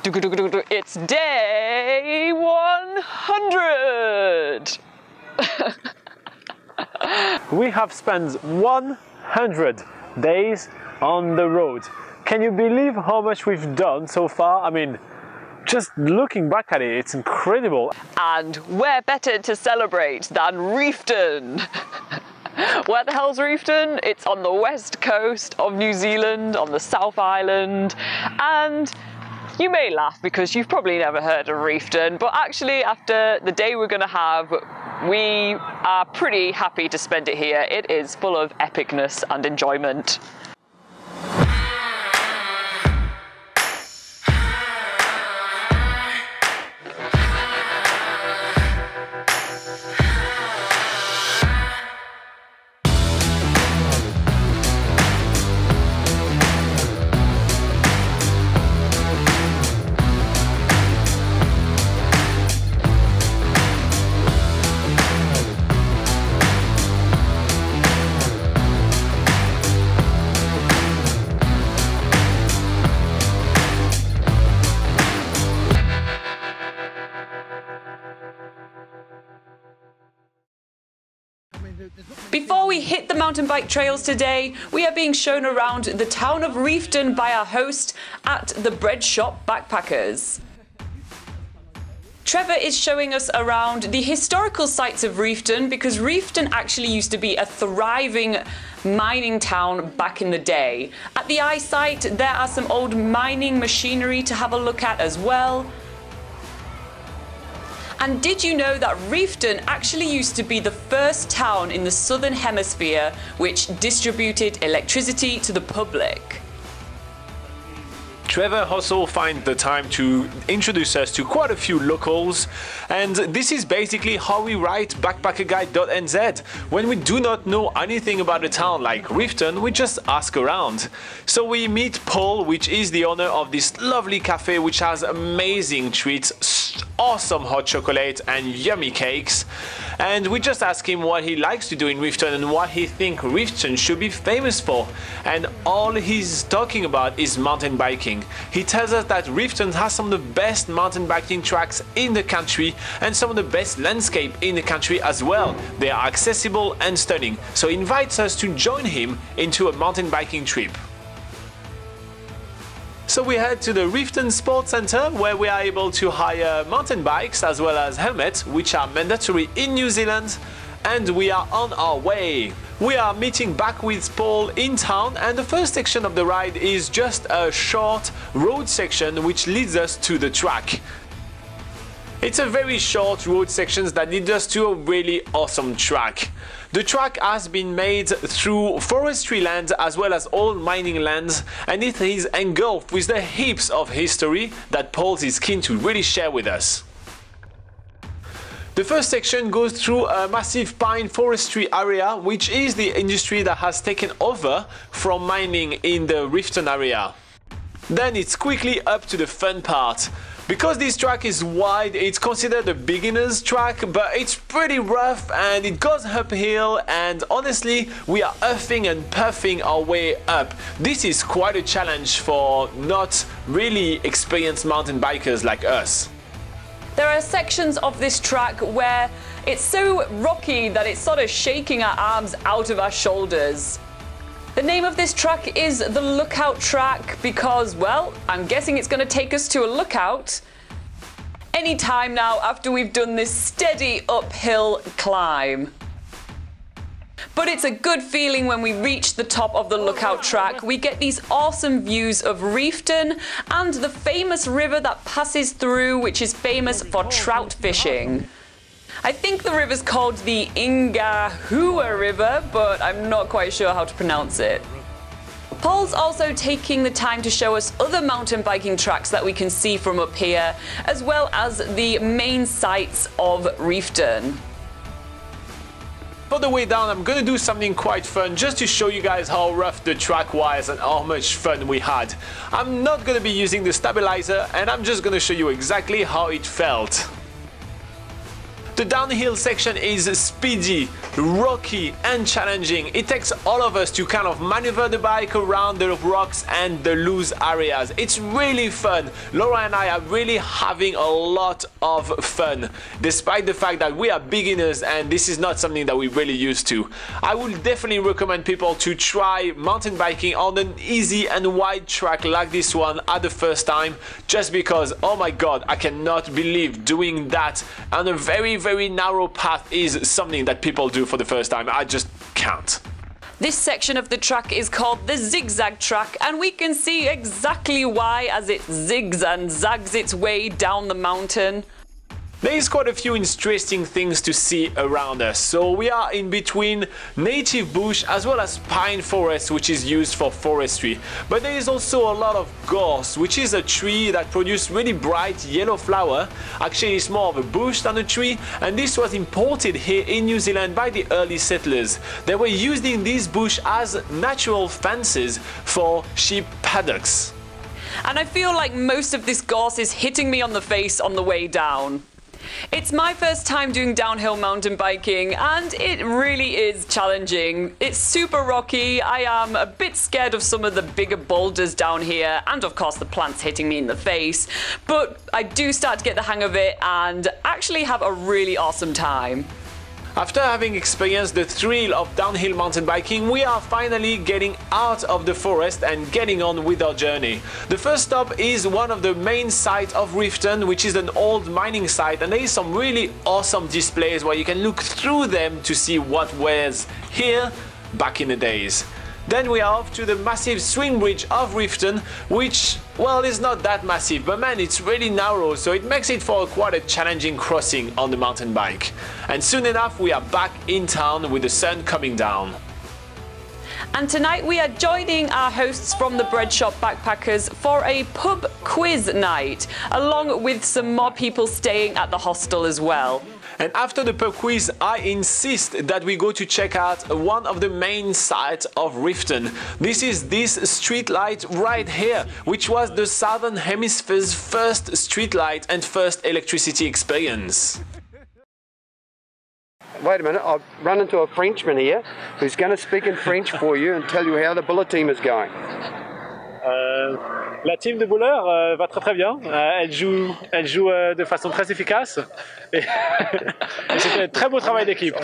It's day 100! We have spent 100 days on the road. Can you believe how much we've done so far? I mean, just looking back at it, it's incredible. And where better to celebrate than Reefton? Where the hell's Reefton? It's on the west coast of New Zealand, on the South Island, and you may laugh because you've probably never heard of Reefton, but actually after the day we're going to have, we are pretty happy to spend it here. It is full of epicness and enjoyment. Before we hit the mountain bike trails today, we are being shown around the town of Reefton by our host at the Breadshop Backpackers. Trevor is showing us around the historical sites of Reefton because Reefton actually used to be a thriving mining town back in the day. At the eyesight, there are some old mining machinery to have a look at as well. And did you know that Reefton actually used to be the first town in the southern hemisphere which distributed electricity to the public? Trevor also finds the time to introduce us to quite a few locals, and this is basically how we write backpackerguide.nz. When we do not know anything about a town like Reefton, we just ask around. So we meet Paul, which is the owner of this lovely cafe which has amazing treats, awesome hot chocolate and yummy cakes, and we just ask him what he likes to do in Reefton and what he thinks Reefton should be famous for, and all he's talking about is mountain biking. He tells us that Reefton has some of the best mountain biking tracks in the country and some of the best landscape in the country as well. They are accessible and stunning, so he invites us to join him into a mountain biking trip. So we head to the Reefton Sports Centre where we are able to hire mountain bikes as well as helmets, which are mandatory in New Zealand, and we are on our way. We are meeting back with Paul in town, and the first section of the ride is just a short road section which leads us to the track. It's a very short road section that leads us to a really awesome track. The track has been made through forestry land as well as old mining lands, and it is engulfed with the heaps of history that Paul is keen to really share with us. The first section goes through a massive pine forestry area, which is the industry that has taken over from mining in the Reefton area. Then it's quickly up to the fun part. Because this track is wide, it's considered a beginner's track, but it's pretty rough and it goes uphill, and honestly, we are huffing and puffing our way up. This is quite a challenge for not really experienced mountain bikers like us. There are sections of this track where it's so rocky that it's sort of shaking our arms out of our shoulders. The name of this track is the Lookout Track because, well, I'm guessing it's going to take us to a lookout any time now after we've done this steady uphill climb. But it's a good feeling when we reach the top of the Lookout Track. We get these awesome views of Reefton and the famous river that passes through, which is famous for trout fishing. I think the river's called the Ingahua River, but I'm not quite sure how to pronounce it. Paul's also taking the time to show us other mountain biking tracks that we can see from up here, as well as the main sites of Reefton. For the way down, I'm gonna do something quite fun just to show you guys how rough the track was and how much fun we had. I'm not gonna be using the stabilizer, and I'm just gonna show you exactly how it felt. The downhill section is speedy, rocky and challenging. It takes all of us to kind of maneuver the bike around the rocks and the loose areas. It's really fun. Laura and I are really having a lot of fun, despite the fact that we are beginners and this is not something that we're really used to. I would definitely recommend people to try mountain biking on an easy and wide track like this one at the first time, just because, oh my god, I cannot believe doing that on a very narrow path is something that people do for the first time. I just can't. This section of the track is called the zigzag track, and we can see exactly why as it zigs and zags its way down the mountain. There is quite a few interesting things to see around us. So we are in between native bush as well as pine forest, which is used for forestry. But there is also a lot of gorse, which is a tree that produces really bright yellow flower. Actually, it's more of a bush than a tree, and this was imported here in New Zealand by the early settlers. They were using this bush as natural fences for sheep paddocks. And I feel like most of this gorse is hitting me on the face on the way down. It's my first time doing downhill mountain biking and it really is challenging. It's super rocky, I am a bit scared of some of the bigger boulders down here and of course the plants hitting me in the face, but I do start to get the hang of it and actually have a really awesome time. After having experienced the thrill of downhill mountain biking, we are finally getting out of the forest and getting on with our journey. The first stop is one of the main sites of Reefton, which is an old mining site, and there is some really awesome displays where you can look through them to see what was here back in the days. Then we are off to the massive swing bridge of Reefton, which, well, is not that massive, but man, it's really narrow, so it makes it for quite a challenging crossing on the mountain bike. And soon enough, we are back in town with the sun coming down. And tonight we are joining our hosts from the Breadshop Backpackers for a pub quiz night, along with some more people staying at the hostel as well. And after the pub quiz, I insist that we go to check out one of the main sites of Reefton. This is this street light right here, which was the Southern Hemisphere's first street light and first electricity experience. Wait a minute, I've run into a Frenchman here who's going to speak in French for you and tell you how the bullet team is going. La team de bowlers va très bien. Elle joue de façon très efficace. Et c'était un très beau travail d'équipe.